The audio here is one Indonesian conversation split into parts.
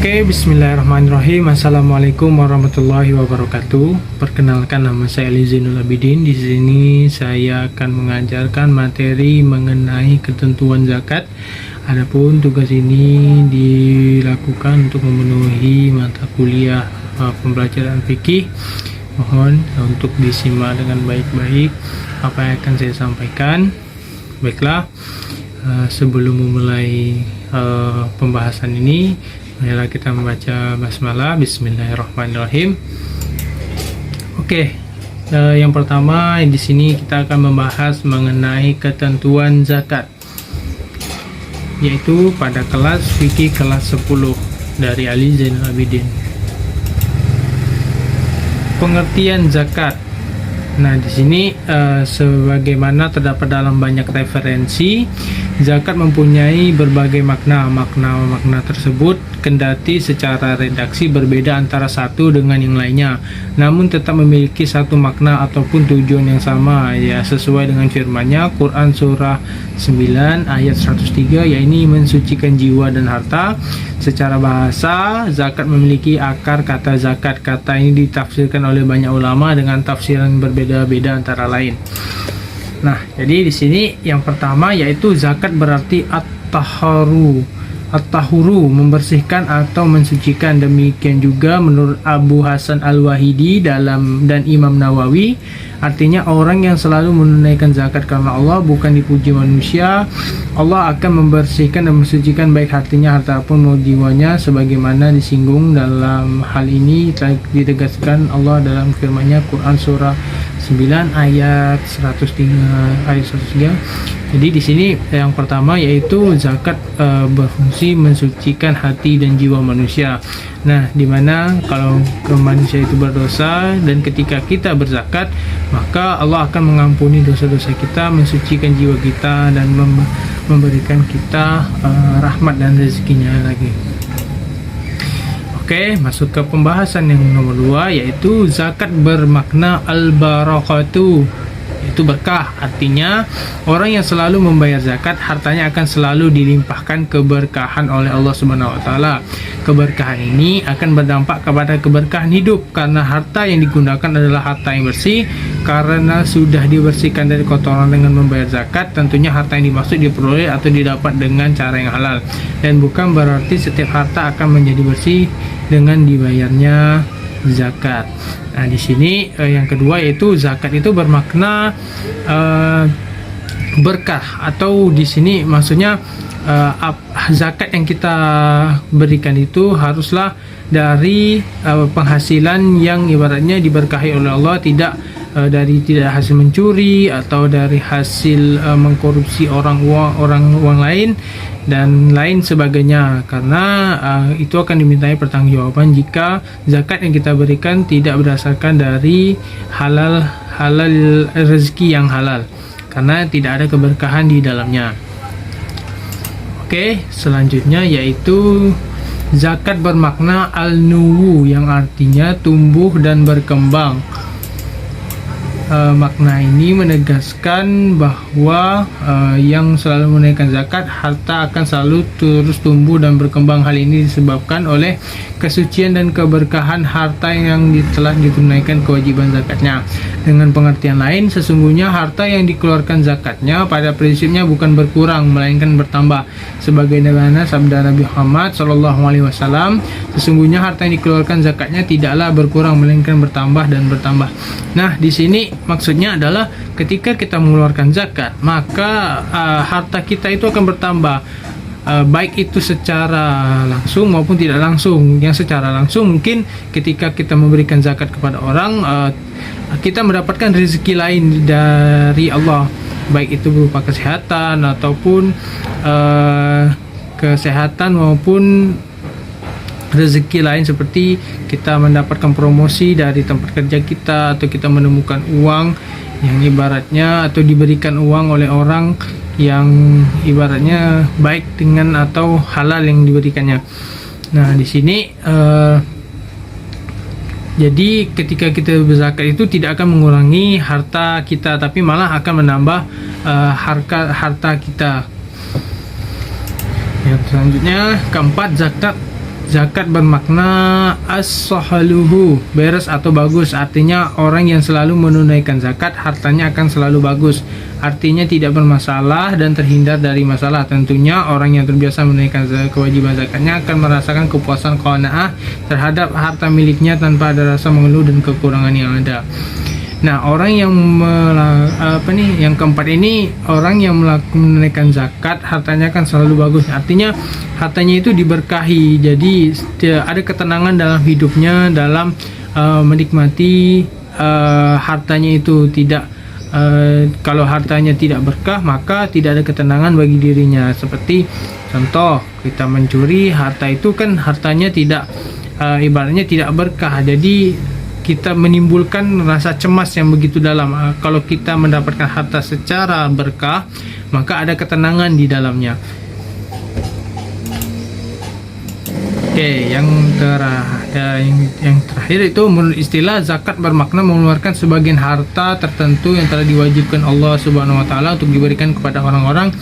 Oke, bismillahirrahmanirrahim. Assalamualaikum warahmatullahi wabarakatuh. Perkenalkan, nama saya Ali Zainul Abidin. Di sini saya akan mengajarkan materi mengenai ketentuan zakat. Adapun tugas ini dilakukan untuk memenuhi mata kuliah pembelajaran fikih. Mohon untuk disimak dengan baik-baik apa yang akan saya sampaikan. Baiklah, sebelum memulai pembahasan ini, marilah kita membaca basmalah. Bismillahirrahmanirrahim. Oke, yang pertama di sini kita akan membahas mengenai ketentuan zakat, yaitu pada kelas fikih kelas 10 dari Ali Zainul Abidin. Pengertian zakat. Nah, di sini sebagaimana terdapat dalam banyak referensi, zakat mempunyai berbagai makna. Makna tersebut kendati secara redaksi berbeda antara satu dengan yang lainnya, namun tetap memiliki satu makna ataupun tujuan yang sama, ya sesuai dengan firman-Nya Quran surah 9 ayat 103, yaitu mensucikan jiwa dan harta. Secara bahasa, zakat memiliki akar kata zakat. Kata ini ditafsirkan oleh banyak ulama dengan tafsiran berbeda-beda antara lain. Nah, jadi di sini yang pertama yaitu zakat berarti at-tahuru, membersihkan atau mensucikan. Demikian juga menurut Abu Hasan Al-Wahidi dan Imam Nawawi, artinya orang yang selalu menunaikan zakat karena Allah, bukan dipuji manusia. Allah akan membersihkan dan mensucikan baik hatinya, harta pun maupun jiwanya, sebagaimana disinggung dalam hal ini telah ditegaskan Allah dalam firman-Nya Quran surah 9 ayat 103. Jadi di sini yang pertama yaitu zakat berfungsi mensucikan hati dan jiwa manusia. Nah, dimana kalau manusia itu berdosa, dan ketika kita berzakat, maka Allah akan mengampuni dosa-dosa kita, mensucikan jiwa kita, dan memberikan kita rahmat dan rezekinya lagi. Oke, masuk ke pembahasan yang nomor 2, yaitu zakat bermakna al-barakatuh, itu berkah. Artinya orang yang selalu membayar zakat, hartanya akan selalu dilimpahkan keberkahan oleh Allah Subhanahu wa taala. Keberkahan ini akan berdampak kepada keberkahan hidup, karena harta yang digunakan adalah harta yang bersih, karena sudah dibersihkan dari kotoran dengan membayar zakat. Tentunya harta yang dimaksud diperoleh atau didapat dengan cara yang halal, dan bukan berarti setiap harta akan menjadi bersih dengan dibayarnya zakat. Nah, di sini yang kedua yaitu zakat itu bermakna berkah, atau di sini maksudnya zakat yang kita berikan itu haruslah dari penghasilan yang ibaratnya diberkahi oleh Allah, tidak hasil mencuri atau dari hasil mengkorupsi orang lain dan lain sebagainya, karena itu akan dimintai pertanggungjawaban jika zakat yang kita berikan tidak berdasarkan dari halal rezeki yang halal, karena tidak ada keberkahan di dalamnya. Oke, selanjutnya yaitu zakat bermakna al-nuwu, yang artinya tumbuh dan berkembang. Makna ini menegaskan bahwa yang selalu menaikkan zakat, harta akan selalu terus tumbuh dan berkembang. Hal ini disebabkan oleh kesucian dan keberkahan harta yang telah ditunaikan kewajiban zakatnya. Dengan pengertian lain, sesungguhnya harta yang dikeluarkan zakatnya pada prinsipnya bukan berkurang, melainkan bertambah. Sebagaimana sabda Nabi Muhammad SAW, sesungguhnya harta yang dikeluarkan zakatnya tidaklah berkurang, melainkan bertambah dan bertambah. Nah, di sini maksudnya adalah ketika kita mengeluarkan zakat, maka harta kita itu akan bertambah, baik itu secara langsung maupun tidak langsung. Yang secara langsung mungkin ketika kita memberikan zakat kepada orang, kita mendapatkan rezeki lain dari Allah, baik itu berupa kesehatan ataupun maupun rezeki lain, seperti kita mendapatkan promosi dari tempat kerja kita, atau kita menemukan uang yang ibaratnya, atau diberikan uang oleh orang yang ibaratnya baik dengan atau halal yang diberikannya. Nah, di sini jadi ketika kita berzakat itu tidak akan mengurangi harta kita, tapi malah akan menambah harta kita. Yang selanjutnya, keempat, zakat Zakat bermakna as-sahaluhu, beres atau bagus. Artinya orang yang selalu menunaikan zakat hartanya akan selalu bagus. Artinya tidak bermasalah dan terhindar dari masalah. Tentunya orang yang terbiasa menunaikan kewajiban zakatnya akan merasakan kepuasan qanaah terhadap harta miliknya tanpa ada rasa mengeluh dan kekurangan yang ada. Nah, orang yang yang keempat ini, orang yang menunaikan zakat hartanya akan selalu bagus. Artinya hartanya itu diberkahi. Jadi ada ketenangan dalam hidupnya, dalam menikmati hartanya itu. Tidak kalau hartanya tidak berkah, maka tidak ada ketenangan bagi dirinya. Seperti contoh, kita mencuri harta itu kan hartanya tidak ibaratnya tidak berkah. Jadi kita menimbulkan rasa cemas yang begitu dalam. Kalau kita mendapatkan harta secara berkah, maka ada ketenangan di dalamnya. Oke, yang terakhir itu menurut istilah zakat bermakna mengeluarkan sebagian harta tertentu yang telah diwajibkan Allah Subhanahu wa taala untuk diberikan kepada orang-orang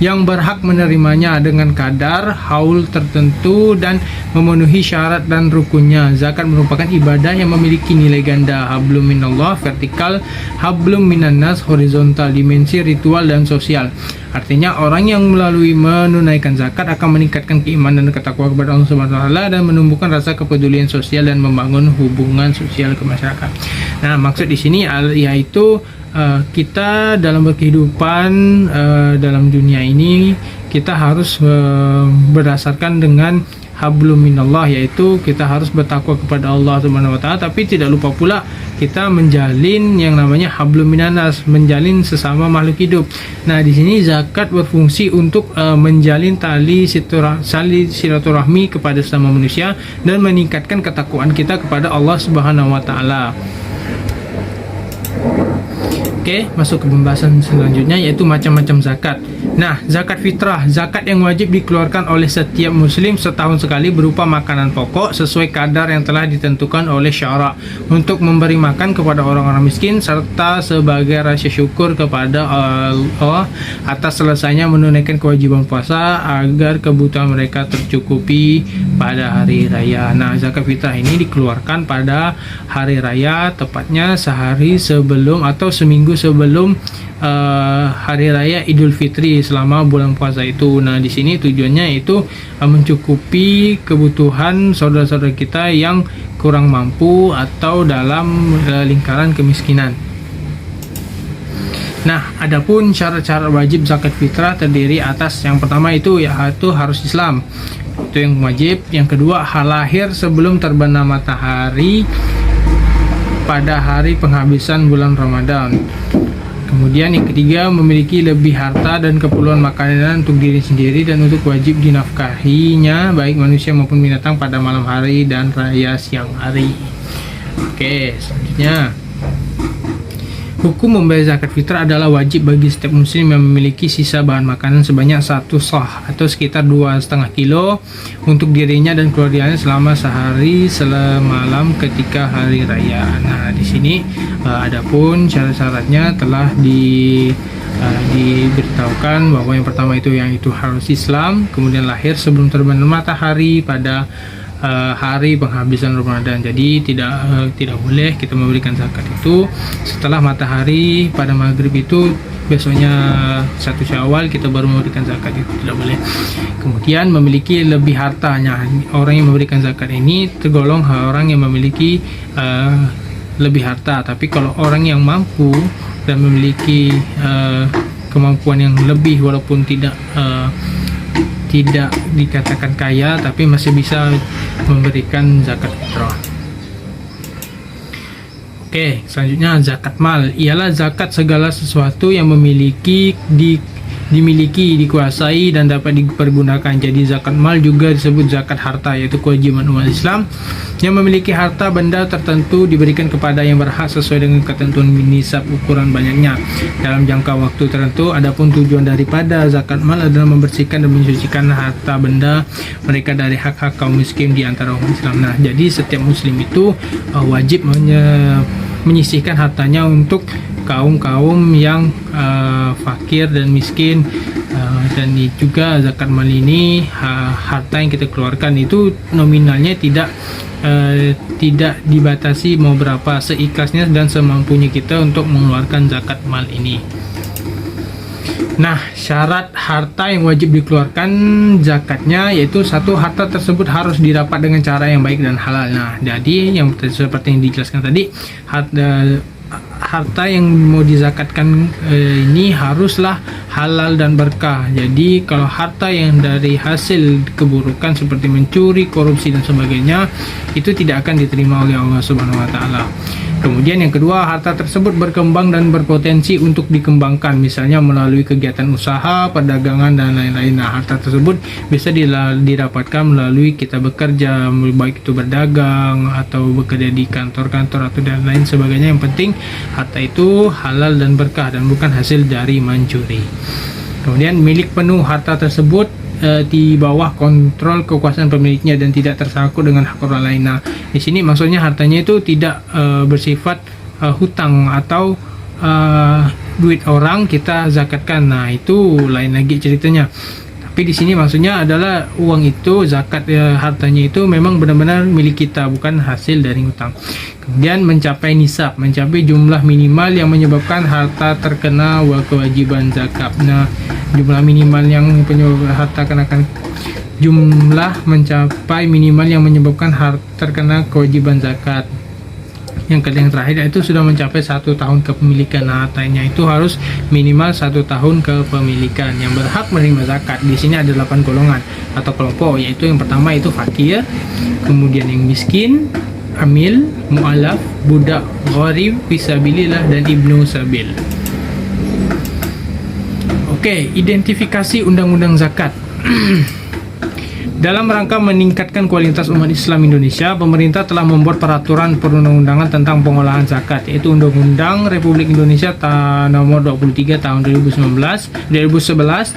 yang berhak menerimanya dengan kadar haul tertentu dan memenuhi syarat dan rukunnya. Zakat merupakan ibadah yang memiliki nilai ganda, hablum minallah vertikal, hablum minannas horizontal, dimensi ritual dan sosial. Artinya orang yang melalui menunaikan zakat akan meningkatkan keimanan dan ketakwaan kepada Allah Subhanahu wa taala dan menumbuhkan rasa kepedulian sosial dan membangun hubungan sosial ke masyarakat. Nah, maksud di sini yaitu kita dalam berkehidupan dalam dunia ini kita harus berdasarkan dengan hablum minallah, yaitu kita harus bertakwa kepada Allah Subhanahu wa taala, tapi tidak lupa pula kita menjalin yang namanya hablum minannas, menjalin sesama makhluk hidup. Nah, di sini zakat berfungsi untuk menjalin tali silaturahmi kepada sesama manusia dan meningkatkan ketakwaan kita kepada Allah Subhanahu wa taala. Oke, masuk ke pembahasan selanjutnya, yaitu macam-macam zakat. Nah, zakat fitrah, zakat yang wajib dikeluarkan oleh setiap muslim setahun sekali berupa makanan pokok sesuai kadar yang telah ditentukan oleh syara untuk memberi makan kepada orang-orang miskin serta sebagai rasa syukur kepada Allah atas selesainya menunaikan kewajiban puasa agar kebutuhan mereka tercukupi pada hari raya. Nah, zakat fitrah ini dikeluarkan pada hari raya, tepatnya sehari sebelum atau seminggu sebelum hari raya Idul Fitri selama bulan puasa itu. Nah, di sini tujuannya itu mencukupi kebutuhan saudara-saudara kita yang kurang mampu atau dalam lingkaran kemiskinan. Nah, adapun syarat-syarat wajib zakat fitrah terdiri atas yang pertama itu yaitu harus Islam. Itu yang wajib. Yang kedua, lahir sebelum terbenam matahari pada hari penghabisan bulan Ramadan. Kemudian yang ketiga, memiliki lebih harta dan keperluan makanan untuk diri sendiri dan untuk wajib dinafkahinya baik manusia maupun binatang pada malam hari dan raya siang hari. Oke, selanjutnya, hukum membayar zakat fitrah adalah wajib bagi setiap muslim yang memiliki sisa bahan makanan sebanyak 1 sah atau sekitar 2,5 kilo untuk dirinya dan keluarganya selama sehari semalam ketika hari raya. Nah, di sini adapun syarat-syaratnya telah diberitahukan bahwa yang pertama itu harus Islam, kemudian lahir sebelum terbenam matahari pada hari penghabisan Ramadan. Jadi tidak boleh kita memberikan zakat itu setelah matahari pada maghrib itu, besoknya 1 Syawal kita baru memberikan zakat, itu tidak boleh. Kemudian memiliki lebih hartanya, orang yang memberikan zakat ini tergolong orang yang memiliki lebih harta. Tapi kalau orang yang mampu dan memiliki kemampuan yang lebih, walaupun tidak dikatakan kaya, tapi masih bisa memberikan zakat fitrah. Oke, selanjutnya zakat mal ialah zakat segala sesuatu yang dimiliki, dikuasai dan dapat dipergunakan. Jadi zakat mal juga disebut zakat harta, yaitu kewajiban umat Islam yang memiliki harta benda tertentu diberikan kepada yang berhak sesuai dengan ketentuan nisab ukuran banyaknya dalam jangka waktu tertentu. Adapun tujuan daripada zakat mal adalah membersihkan dan mensucikan harta benda mereka dari hak-hak kaum miskin di antara umat Islam. Nah, jadi setiap muslim itu wajib menyisihkan hartanya untuk kaum-kaum yang fakir dan miskin Dan juga zakat mal ini harta yang kita keluarkan itu nominalnya tidak dibatasi mau berapa, seikhlasnya dan semampunya kita untuk mengeluarkan zakat mal ini. Nah, syarat harta yang wajib dikeluarkan zakatnya yaitu satu, harta tersebut harus didapat dengan cara yang baik dan halal. Nah, jadi yang seperti yang dijelaskan tadi, harta yang mau dizakatkan ini haruslah halal dan berkah. Jadi kalau harta yang dari hasil keburukan seperti mencuri, korupsi dan sebagainya, itu tidak akan diterima oleh Allah Subhanahu wa taala. Kemudian yang kedua, harta tersebut berkembang dan berpotensi untuk dikembangkan, misalnya melalui kegiatan usaha, perdagangan dan lain-lain. Nah, harta tersebut bisa didapatkan melalui kita bekerja, baik itu berdagang atau bekerja di kantor-kantor atau dan lain sebagainya. Yang penting harta itu halal dan berkah dan bukan hasil dari mencuri. Kemudian milik penuh harta tersebut di bawah kontrol kekuasaan pemiliknya dan tidak tersangkut dengan hak orang lain. Nah, di sini maksudnya hartanya itu tidak bersifat hutang atau duit orang kita zakatkan. Nah, itu lain lagi ceritanya. Tapi di sini maksudnya adalah uang itu, zakat hartanya itu memang benar-benar milik kita, bukan hasil dari hutang. Kemudian mencapai nisab, mencapai jumlah minimal yang menyebabkan harta terkena kewajiban zakat. Nah, jumlah minimal yang penyebabkan harta kenakan jumlah mencapai minimal yang menyebabkan harta terkena kewajiban zakat. Yang terakhir itu sudah mencapai 1 tahun kepemilikan. Nah, hartanya itu harus minimal 1 tahun kepemilikan. Yang berhak menerima zakat di sini ada 8 golongan atau kelompok, yaitu yang pertama itu fakir, kemudian yang miskin, amil, mu'alaf, budak, gharib, fisabilillah dan ibnu sabil. Oke, identifikasi undang-undang zakat. Dalam rangka meningkatkan kualitas umat Islam Indonesia, pemerintah telah membuat peraturan perundang-undangan tentang pengolahan zakat, yaitu Undang-Undang Republik Indonesia Nomor 23 Tahun 2011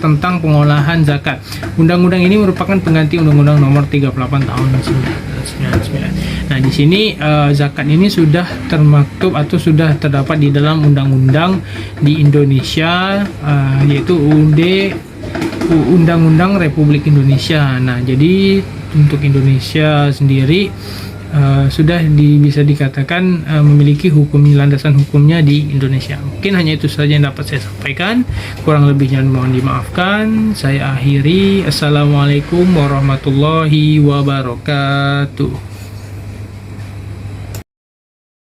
tentang pengolahan zakat. Undang-undang ini merupakan pengganti Undang-Undang Nomor 38 Tahun 1999. Nah, di sini zakat ini sudah termaktub atau sudah terdapat di dalam undang-undang di Indonesia, yaitu Undang-Undang Republik Indonesia. Nah, jadi untuk Indonesia sendiri sudah bisa dikatakan memiliki landasan hukumnya di Indonesia. Mungkin hanya itu saja yang dapat saya sampaikan. Kurang lebihnya mohon dimaafkan. Saya akhiri. Assalamualaikum warahmatullahi wabarakatuh.